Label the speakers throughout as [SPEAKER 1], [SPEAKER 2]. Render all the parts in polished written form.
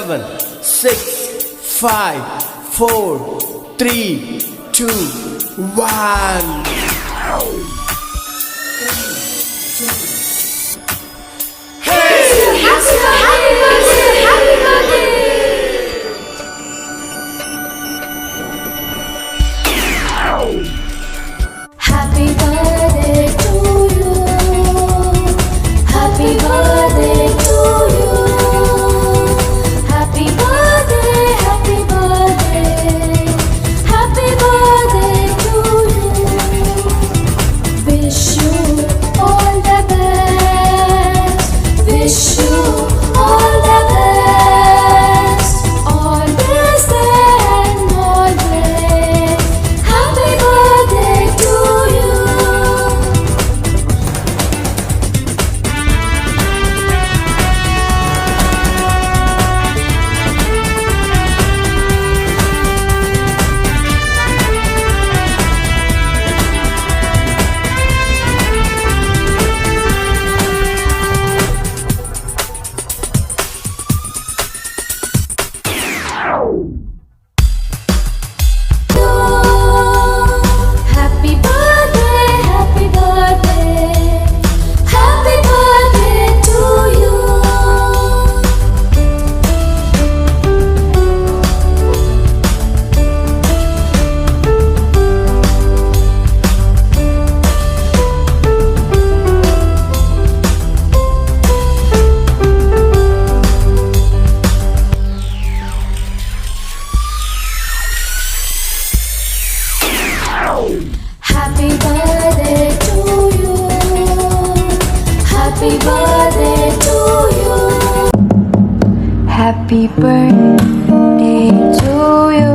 [SPEAKER 1] 7, 6, 5, 4, 3, 2, 1.
[SPEAKER 2] Happy birthday to you. Happy birthday to you. Happy birthday, happy birthday. Happy birthday to you. Wish you all the best. Wish you all the best. Always and always. Happy birthday to you. Happy birthday, happy birthday. Happy birthday to you. Happy birthday to you. Happy birthday to you. Happy birthday to you.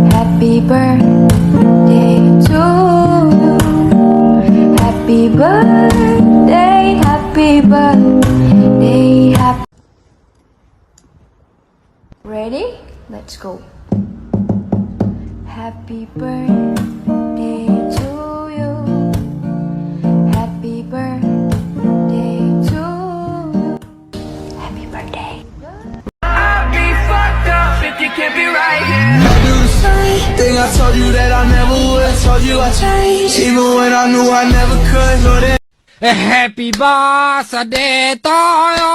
[SPEAKER 2] Happy birthday to you. Happy birthday, happy birthday, happy. Ready? Let's go. Happy birthday to you. Happy birthday to you. Happy birthday.
[SPEAKER 3] I'd be fucked up if you can't be right here.
[SPEAKER 4] I do the same thing I told you that I never would. Told you I changed, even when I knew I never could. Know that
[SPEAKER 3] Happy birthday to you.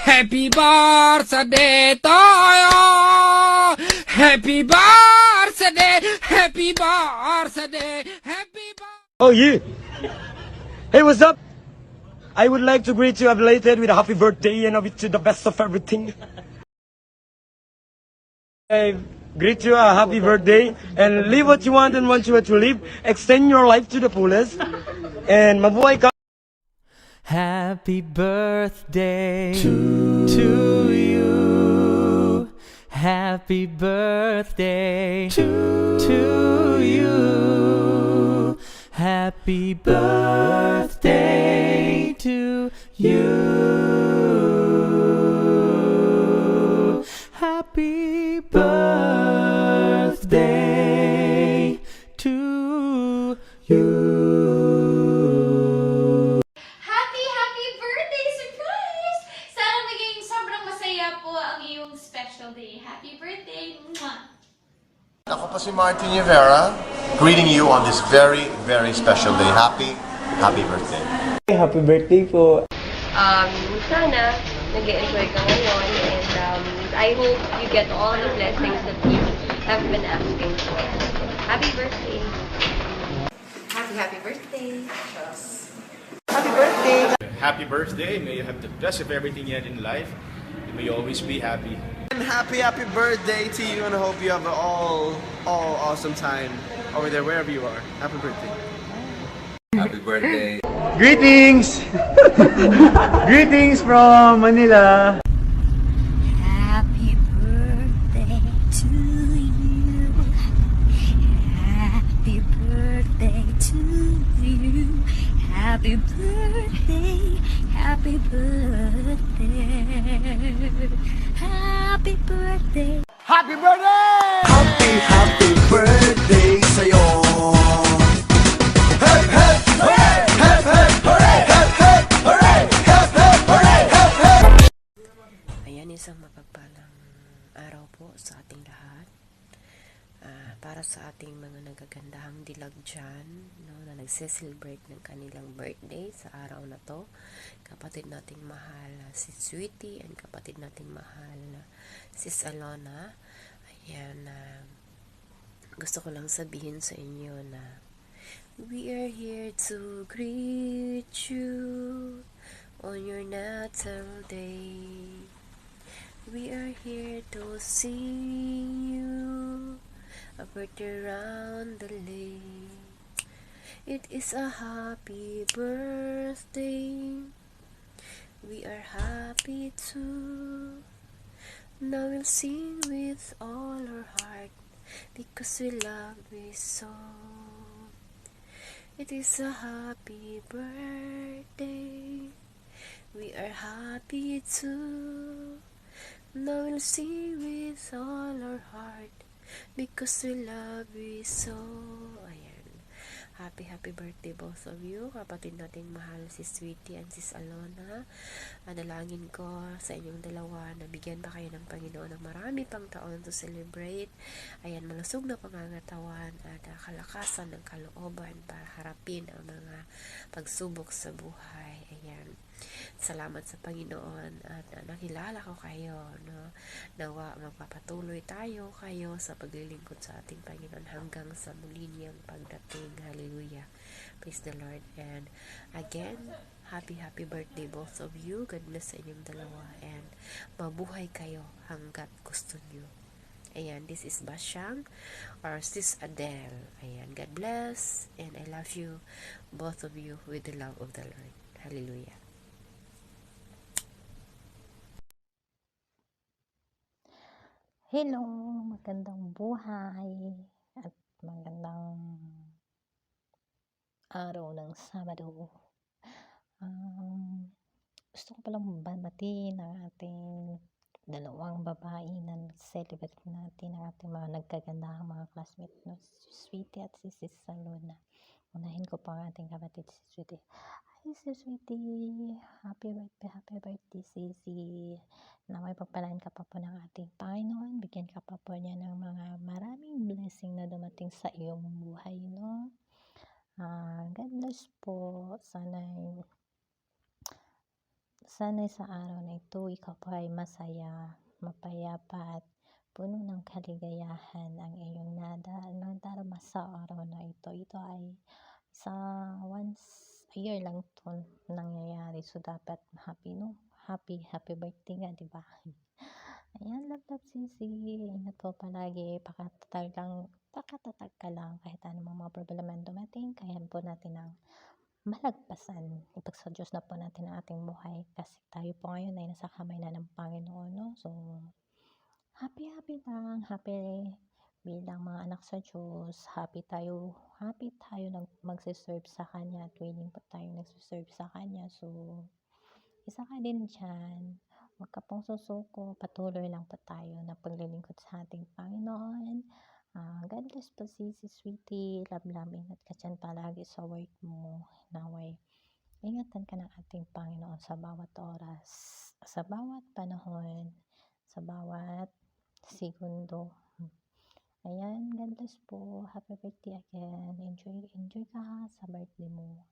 [SPEAKER 3] Happy birthday to you. Happy birthday. Happy birthday. Happy birthday.
[SPEAKER 5] Oh, yeah. Hey, what's up? I would like to greet you belated with a happy birthday and I wish you the best of everything. I greet you a happy birthday and live what you want and want you to live. Extend your life to the fullest. And mabuhay ka.
[SPEAKER 1] Happy birthday to you. Happy birthday to you. Happy birthday to you. Happy birthday to you.
[SPEAKER 6] Happy birthday surprise! Sana maging sobrang masaya po ang iyong special day. Happy birthday! Mwah!
[SPEAKER 7] Ako po si Martin Rivera, greeting you on this very, very special day. Happy birthday.
[SPEAKER 5] Happy birthday po.
[SPEAKER 8] Sana nag-enjoy ka ngayon and I hope you get all the blessings that you have been asking for. Happy birthday!
[SPEAKER 9] Happy birthday.
[SPEAKER 10] Happy birthday. May you have the best of everything you had in life. May you always be happy.
[SPEAKER 4] and happy birthday to you, and I hope you have an all awesome time over there wherever you are. Happy birthday.
[SPEAKER 11] Happy birthday.
[SPEAKER 5] Greetings! Greetings from Manila.
[SPEAKER 2] Happy birthday to you. Happy birthday to you. Happy birthday. Happy birthday. Happy birthday.
[SPEAKER 4] Happy birthday! Happy birthday sa'yo. Hep, hep, hooray! Hep, hep, hooray! Hep, hep, hooray! Hep, hep, hooray! Hep, hep!
[SPEAKER 12] po sa ating lahat. Para sa ating mga nagagandahang dilag dyan, no, na nagse-celebrate ng kanilang birthday sa araw na to, kapatid nating mahal si Sweetie and kapatid nating mahal Sis Alona. Ayan, gusto ko lang sabihin sa inyo na we are here to greet you on your natal day. We are here to sing you a birthday round the lake. It is a happy birthday. We are happy too. Now we'll sing with all our heart because we love you so. It is a happy birthday. We are happy too. Now we'll sing with all our heart because we love you so. Ayan. Happy birthday both of you. Kapatid nating mahal si Sweetie and Sis Alona. Dalangin ko sa inyong dalawa na bigyan pa kayo ng Panginoon ng marami pang taon to celebrate. Ayan, malusog na pangangatawan at kalakasan ng kalooban para harapin ang mga pagsubok sa buhay. Ayan. Salamat sa Panginoon at nakilala ko kayo, no? Nawa magpapatuloy tayo kayo sa paglilingkod sa ating Panginoon hanggang sa muli niyang pagdating. Hallelujah. Praise the Lord. And again, happy birthday both of you. God bless sa inyong dalawa and mabuhay kayo hanggat gusto niyo. Ayan, this is Basyang or Sis Adele. Ayan, God bless and I love you, both of you, with the love of the Lord. Hallelujah.
[SPEAKER 13] Hello, magandang buhay at magandang araw ng Sabado. Gusto ko palang batiin ang ating dalawang babae na celebrate natin, ang ating mga nagkagandahang mga classmates, no? Si Sweetie at si Sis Salona. Unahin ko pa ang ating kapatid si Sweetie. Hi Sis Sweetie, happy birthday Sisi. Naway pagpalain ka pa po ng ating Panginoon, bigyan ka pa po niya ng mga maraming blessing na dumating sa iyong buhay, no? God bless po. Sana'y sa araw na ito, ikaw po ay masaya, mapayapa at puno ng kaligayahan ang iyong nadarama sa araw na ito. Ito ay sa once a year lang ito nangyayari. So, dapat happy, no? Happy birthday nga, diba? Ayan, love Sisi. Ingat po palagi. Pakatatag ka lang kahit anong mga problema dumating. Kaya po natin ang malagpasan. Ipagsa Diyos na po natin ang ating buhay. Kasi tayo po ngayon ay nasa kamay na ng Panginoon, no? So, happy lang. Happy bilang mga anak sa Diyos. Happy tayo magsiserve sa Kanya at willing po tayo nagsiserve sa Kanya. So, isa ka din dyan. Huwag ka pong susuko. Patuloy lang po tayo na paglilingkod sa ating Panginoon. God bless po si Sweetie. Love. Ingat ka dyan palagi sa work mo. Naway, ingatan ka ng ating Panginoon sa bawat oras, sa bawat panahon, sa bawat segundo. Ayan, God bless po. Happy birthday again. Enjoy ka sa birthday mo.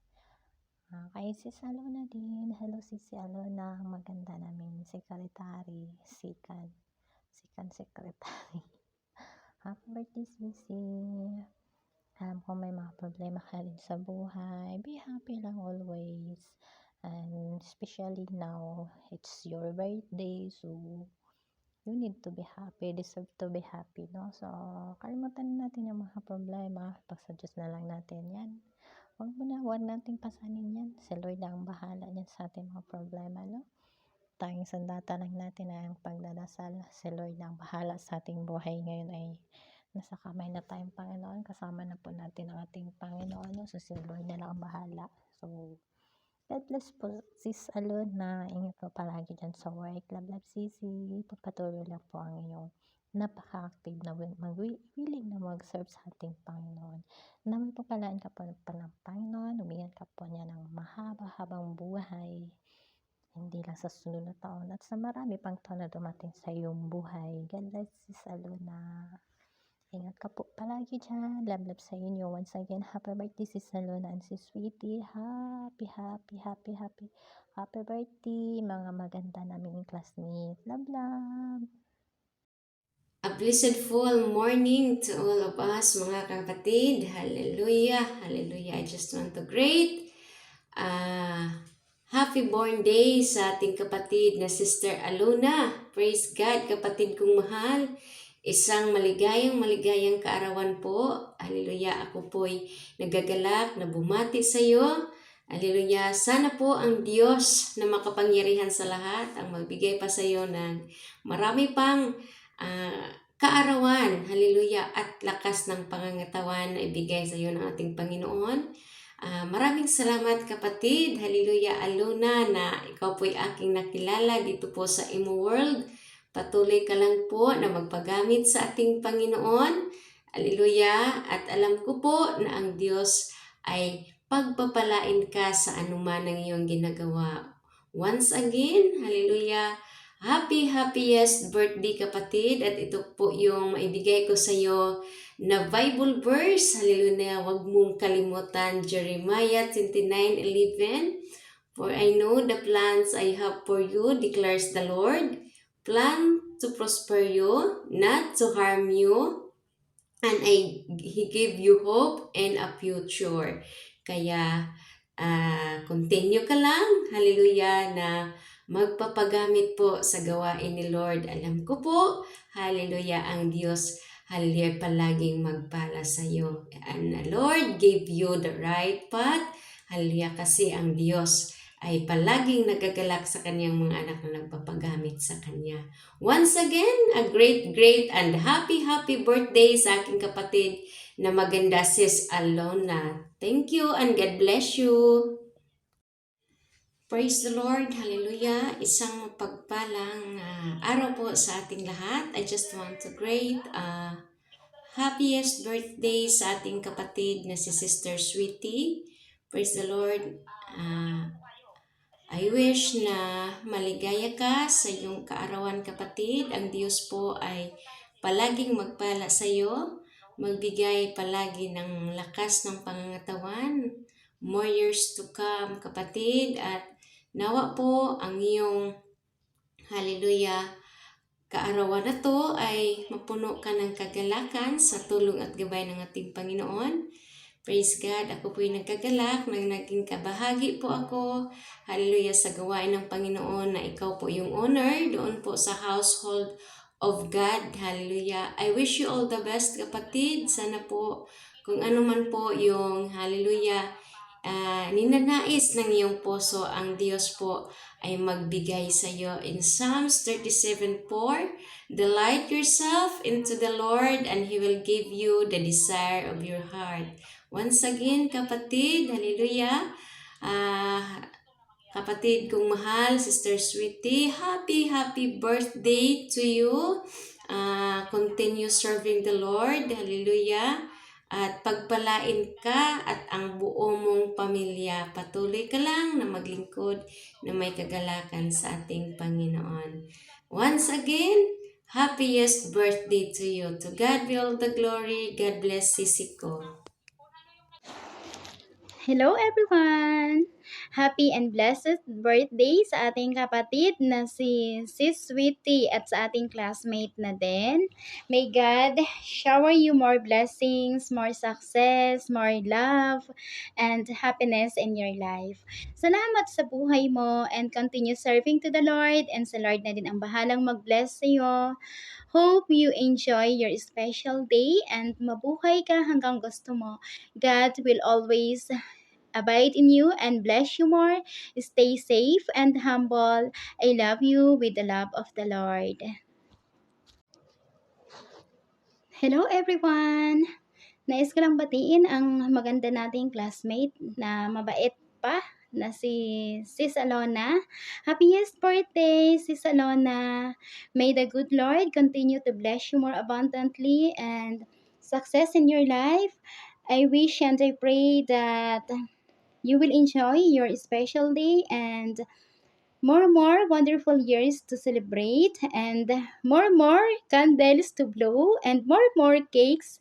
[SPEAKER 13] Kay Sis Alona din. Hello Sis Alona. Maganda namin secretary. Sikan secretary. Happy birthday Sisi. Alam ko may mga problema ka rin sa buhay. Be happy lang always. And especially now, it's your birthday. So, you need to be happy. Deserve to be happy, no? So, kalimutan natin yung mga problema. Pagsa-Diyos na lang natin yan. Huwag natin pasanin yan. Si Lord ang bahala yan sa ating mga problema, no? Tanging sandata lang natin ang pagdadasal. Si Lord ang bahala sa ating buhay. Ngayon ay nasa kamay na tayong Panginoon. Kasama na po natin ang ating Panginoon, no? So, si Lord na lang ang bahala. So, God bless po Sis Alona. Ingat po palagi dyan sa work. Love Sisi. Pagpatuloy lang po ang iyong napaka-active na willing na mag-serve sa ating Panginoon. Na may pagpalaan ka po ng Panginoon, umingatan ka po niya ng mahaba-habang buhay hindi lang sa sunod na taon at sa marami pang taon na dumating sa iyong buhay. God bless Sis Alona. Ingat ka po palagi dyan. Love sa inyo. Once again, happy birthday Sis Alona and Sis Sweetie. Happy birthday, mga maganda naming classmate. Love.
[SPEAKER 14] A blessed full morning to all of us, mga kapatid. Hallelujah. Hallelujah. I just want to greet happy born day sa ating kapatid na Sister Alona. Praise God, kapatid kong mahal. Isang maligayang kaarawan po. Hallelujah. Ako po'y nagagalak na bumati sa iyo. Hallelujah. Sana po ang Diyos na makapangyarihan sa lahat ang magbigay pa sa iyo ng marami pang kaarawan, hallelujah, at lakas ng pangangatawan na ibigay sa iyo ng ating Panginoon. Maraming salamat kapatid, hallelujah, Alona, na ikaw po'y aking nakilala dito po sa Imo World. Patuloy ka lang po na magpagamit sa ating Panginoon, hallelujah, at alam ko po na ang Diyos ay pagpapalain ka sa anuman ng iyong ginagawa. Once again, hallelujah, happiest birthday kapatid, at ito po yung maibigay ko sa iyo na Bible verse. Hallelujah, huwag mong kalimutan Jeremiah 29:11. For I know the plans I have for you, declares the Lord, plan to prosper you, not to harm you, and He give you hope and a future. Kaya continue ka lang, hallelujah, na magpapagamit po sa gawain ni Lord. Alam ko po, hallelujah, ang Diyos, hallelujah, palaging magpala sa iyo. And the Lord gave you the right path, hallelujah, kasi ang Diyos ay palaging nagagalak sa kanyang mga anak na nagpapagamit sa kanya. Once again, a great and happy birthday sa aking kapatid na maganda, Sis Alona. Thank you and God bless you. Praise the Lord, hallelujah. Isang mapagpalang araw po sa ating lahat. I just want to greet happiest birthday sa ating kapatid na si Sister Sweetie. Praise the Lord. I wish na maligaya ka sa iyong kaarawan kapatid. Ang Diyos po ay palaging magpala sa iyo, magbigay palagi ng lakas ng pangangatawan, more years to come kapatid, at nawa po ang iyong, hallelujah, kaarawan na to ay mapuno ka ng kagalakan sa tulong at gabay ng ating Panginoon. Praise God, ako po'y nagkagalak, naging kabahagi po ako, hallelujah, sa gawain ng Panginoon na ikaw po yung owner doon po sa household of God, hallelujah. I wish you all the best kapatid, sana po kung ano man po yung, hallelujah, ninanais ng iyong puso, ang Diyos po ay magbigay sa iyo. In Psalms 37:4, delight yourself into the Lord and He will give you the desire of your heart. Once again, kapatid, hallelujah, kapatid kong mahal, Sister Sweetie, happy birthday to you. Continue serving the Lord, hallelujah, at pagpalain ka at ang buo mong pamilya. Patuloy ka lang na maglingkod na may kagalakan sa ating Panginoon. Once again, happiest birthday to you. To God be all the glory. God bless Sisiko.
[SPEAKER 15] Hello everyone! Happy and blessed birthday sa ating kapatid na si Sis Sweetie at sa ating classmate na din. May God shower you more blessings, more success, more love, and happiness in your life. Salamat sa buhay mo and continue serving to the Lord, and sa Lord na din ang bahalang mag-bless sa iyo. Hope you enjoy your special day and mabuhay ka hanggang gusto mo. God will always abide in you and bless you more. Stay safe and humble. I love you with the love of the Lord. Hello everyone! Nais ko lang batiin ang maganda nating classmate na mabait pa na si Sis Alona. Happiest birthday, Sis Alona. May the good Lord continue to bless you more abundantly and success in your life. I wish and I pray that you will enjoy your special day and more wonderful years to celebrate, and more candles to blow, and more cakes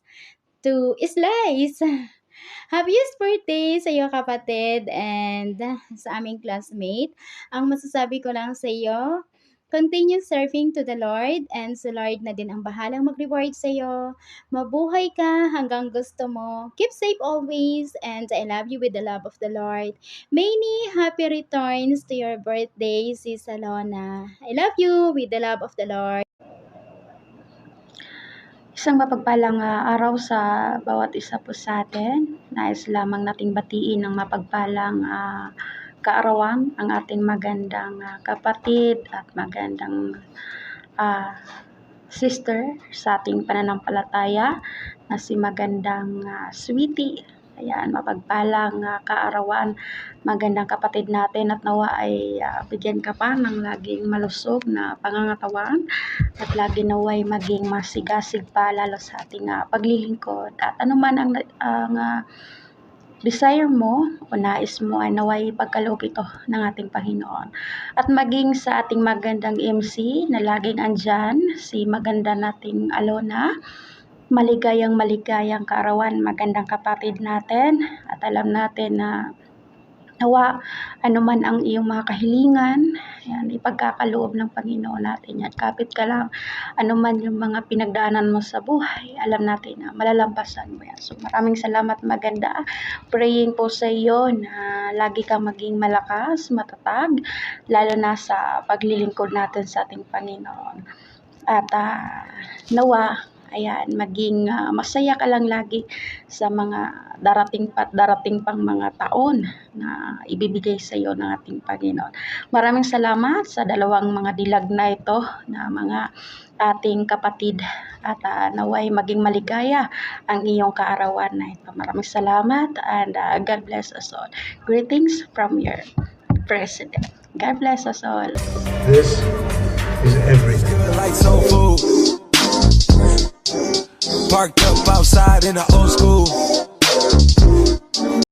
[SPEAKER 15] to slice. Happiest birthday sa iyo, kapatid, and sa aming classmate. Ang masasabi ko lang sa iyo, continue serving to the Lord, and sa Lord na din ang bahalang mag-reward sa iyo. Mabuhay ka hanggang gusto mo. Keep safe always, and I love you with the love of the Lord. Many happy returns to your birthday, Sis Alona. I love you with the love of the Lord.
[SPEAKER 16] Isang mapagpalang araw sa bawat isa po sa atin. Nais lamang nating batiin ng mapagpalang kaarawan ang ating magandang kapatid at magandang sister sa ating pananampalataya na si magandang Sweetie. Ayan, mapagpalang kaarawan, magandang kapatid natin, at nawa ay bigyan ka pa ng laging malusog na pangangatawan at lagi naway maging masigasig pa lalo sa ating paglilingkod. At anuman ang desire mo o nais mo ay naway pagkaloob ito ng ating Panginoon. At maging sa ating magandang MC na laging andyan, si maganda nating Alona, maligayang kaarawan, magandang kapatid natin, at alam natin na nawa anuman ang iyong mga kahilingan, yan, ipagkakaloob ng Panginoon natin yan. Kapit ka lang, anuman yung mga pinagdaanan mo sa buhay, alam natin na malalampasan mo yan. So maraming salamat, maganda. Praying po sa iyo na lagi kang maging malakas, matatag, lalo na sa paglilingkod natin sa ating Panginoon. At nawa, ayan, maging masaya ka lang lagi sa mga darating pang mga taon na ibibigay sa iyo ng ating Panginoon. Maraming salamat sa dalawang mga dilag na ito na mga ating kapatid, at naway maging maligaya ang iyong kaarawan na ito. Maraming salamat, and God bless us all. Greetings from your President. God bless us all.
[SPEAKER 17] This is everything. Like soul food. Parked up outside in the old school.